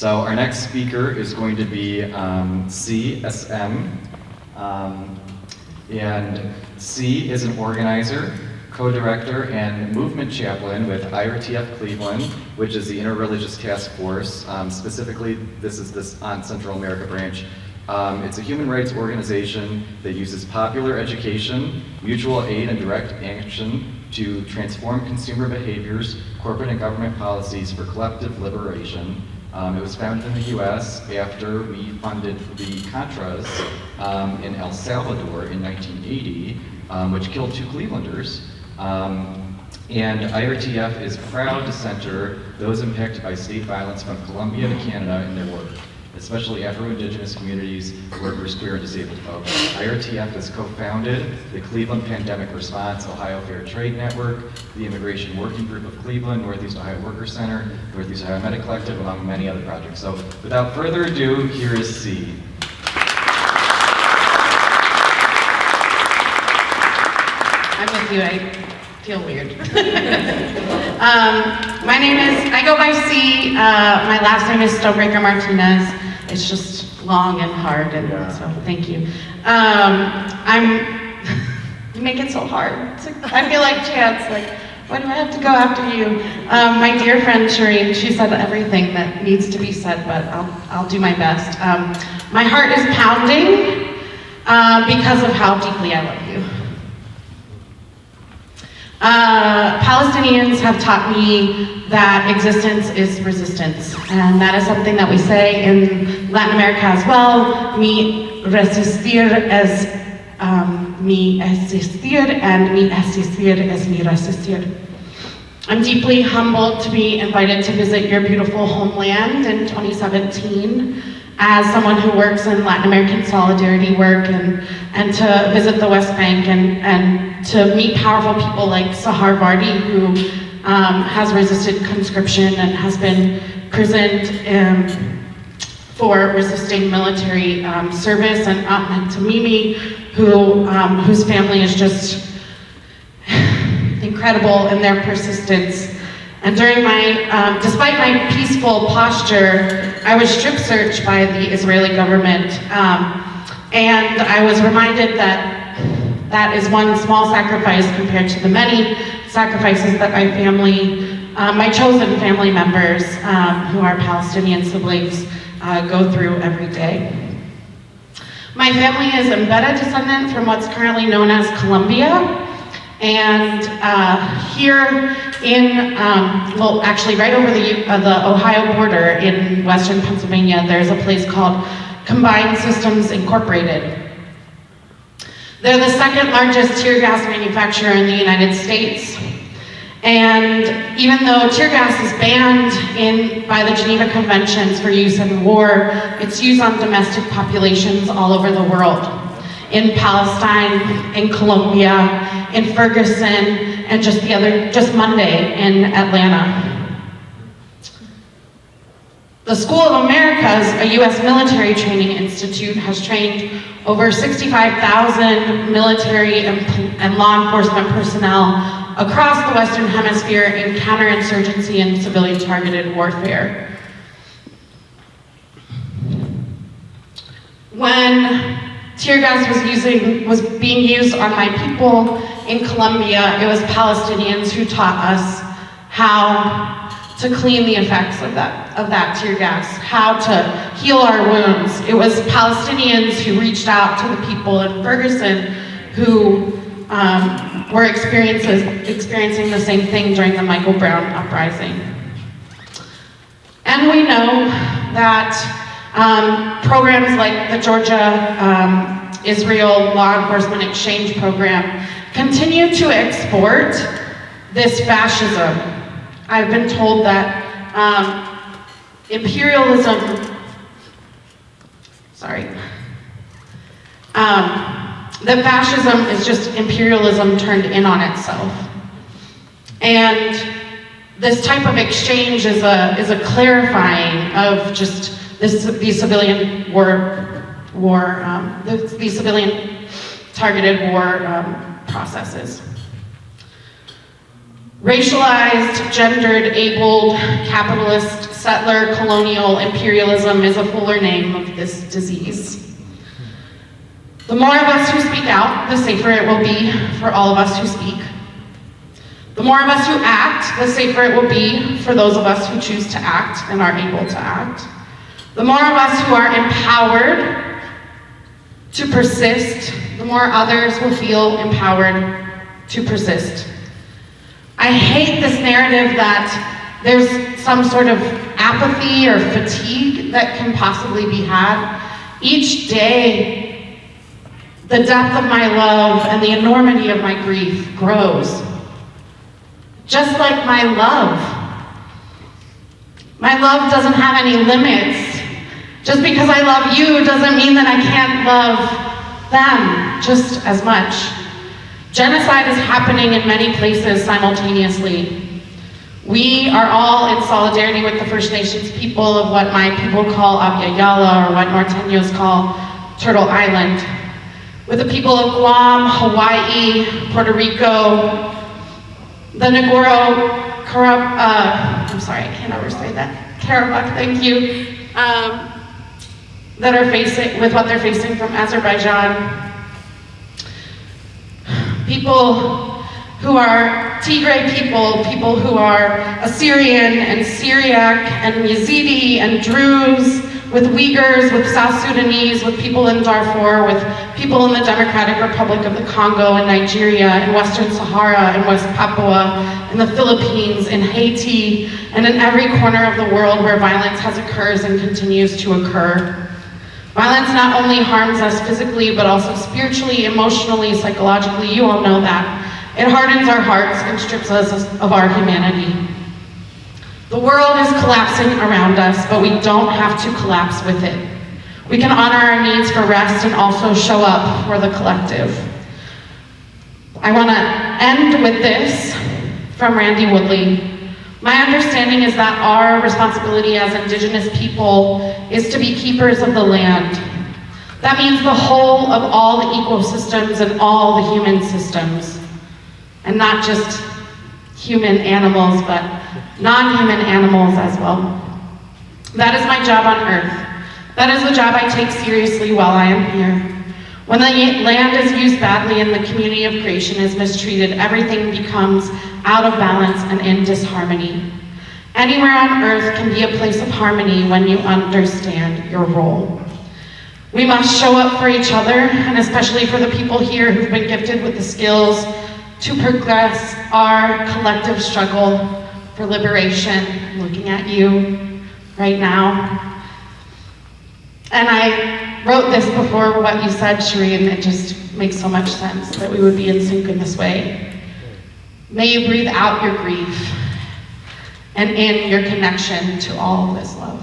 So our next speaker is going to be CSM. And C is an organizer, co-director, and movement chaplain with IRTF Cleveland, which is the Interreligious Task Force. Specifically, this is this on Central America branch. It's a human rights organization that uses popular education, mutual aid, and direct action to transform consumer behaviors, corporate and government policies for collective liberation. It was founded in the US after we funded the Contras in El Salvador in 1980, which killed 2 Clevelanders. And IRTF is proud to center those impacted by state violence from Colombia to Canada in their work, especially Afro-Indigenous communities, workers, queer, and disabled folks. IRTF has co-founded the Cleveland Pandemic Response Ohio Fair Trade Network, the Immigration Working Group of Cleveland, Northeast Ohio Worker Center, Northeast Ohio Medic Collective, among many other projects. So without further ado, here is C. I'm with you, I feel weird. My name is, I go by C, my last name is Stonebraker-Martinez. It's just long and hard, and so thank you. You make it so hard. I feel like Chance, like, why do I have to go after you? My dear friend Shireen, she said everything that needs to be said, but I'll do my best. My heart is pounding because of how deeply I love you. Palestinians have taught me that existence is resistance, and that is something that we say in Latin America as well. Mi resistir es mi existir, and mi existir es mi resistir. I'm deeply humbled to be invited to visit your beautiful homeland in 2017 as someone who works in Latin American solidarity work, and to visit the West Bank and to meet powerful people like Sahar Vardi, who has resisted conscription and has been imprisoned for resisting military service, and Ahmed Tamimi, whose family is just incredible in their persistence. And during my, despite my peaceful posture, I was strip searched by the Israeli government, and I was reminded that that is one small sacrifice compared to the many sacrifices that my family, my chosen family members, who are Palestinian siblings, go through every day. My family is embedded descendant from what's currently known as Colombia. And here in, well, actually right over the Ohio border in western Pennsylvania, there's a place called Combined Systems Incorporated. They're the second largest tear gas manufacturer in the United States. And even though tear gas is banned by the Geneva Conventions for use in war, it's used on domestic populations all over the world. In Palestine, in Colombia, in Ferguson, and just Monday in Atlanta. The School of Americas, a US military training institute, has trained over 65,000 military and law enforcement personnel across the Western Hemisphere in counterinsurgency and civilian targeted warfare. When tear gas was being used on my people in Colombia, it was Palestinians who taught us how to clean the effects of that tear gas, how to heal our wounds. It was Palestinians who reached out to the people in Ferguson who were experiencing the same thing during the Michael Brown uprising. And we know that programs like the Georgia-Israel Law Enforcement Exchange Program continue to export this fascism. I've been told that imperialism, that fascism is just imperialism turned in on itself. And this type of exchange is a clarifying of just these civilian these civilian targeted war processes. Racialized, gendered, abled, capitalist, settler, colonial imperialism is a fuller name of this disease. The more of us who speak out, the safer it will be for all of us who speak. The more of us who act, the safer it will be for those of us who choose to act and are able to act. The more of us who are empowered to persist, the more others will feel empowered to persist. I hate this narrative that there's some sort of apathy or fatigue that can possibly be had. Each day, the depth of my love and the enormity of my grief grows. Just like my love. My love doesn't have any limits. Just because I love you doesn't mean that I can't love them just as much. Genocide is happening in many places simultaneously. We are all in solidarity with the First Nations people of what my people call Abya Yala, or what Norteños call Turtle Island. With the people of Guam, Hawaii, Puerto Rico, the Ngoro, I'm sorry, I can't ever say that. Karabakh, thank you. That are facing, with what they're facing from Azerbaijan. People who are Tigray people, people who are Assyrian and Syriac and Yazidi and Druze, with Uyghurs, with South Sudanese, with people in Darfur, with people in the Democratic Republic of the Congo and Nigeria, in Western Sahara, in West Papua, in the Philippines, in Haiti, and in every corner of the world where violence has occurred and continues to occur. Violence not only harms us physically, but also spiritually, emotionally, psychologically. You all know that. It hardens our hearts and strips us of our humanity. The world is collapsing around us, but we don't have to collapse with it. We can honor our needs for rest and also show up for the collective. I want to end with this from Randy Woodley. My understanding is that our responsibility as Indigenous people is to be keepers of the land. That means the whole of all the ecosystems and all the human systems, and not just human animals, but non-human animals as well. That is my job on Earth. That is the job I take seriously while I am here. When the land is used badly and the community of creation is mistreated, everything becomes out of balance and in disharmony. Anywhere on Earth can be a place of harmony when you understand your role. We must show up for each other, and especially for the people here who've been gifted with the skills to progress our collective struggle for liberation. I'm looking at you right now. And I wrote this before what you said, Shireen. It just makes so much sense that we would be in sync in this way. May you breathe out your grief and in your connection to all of this love.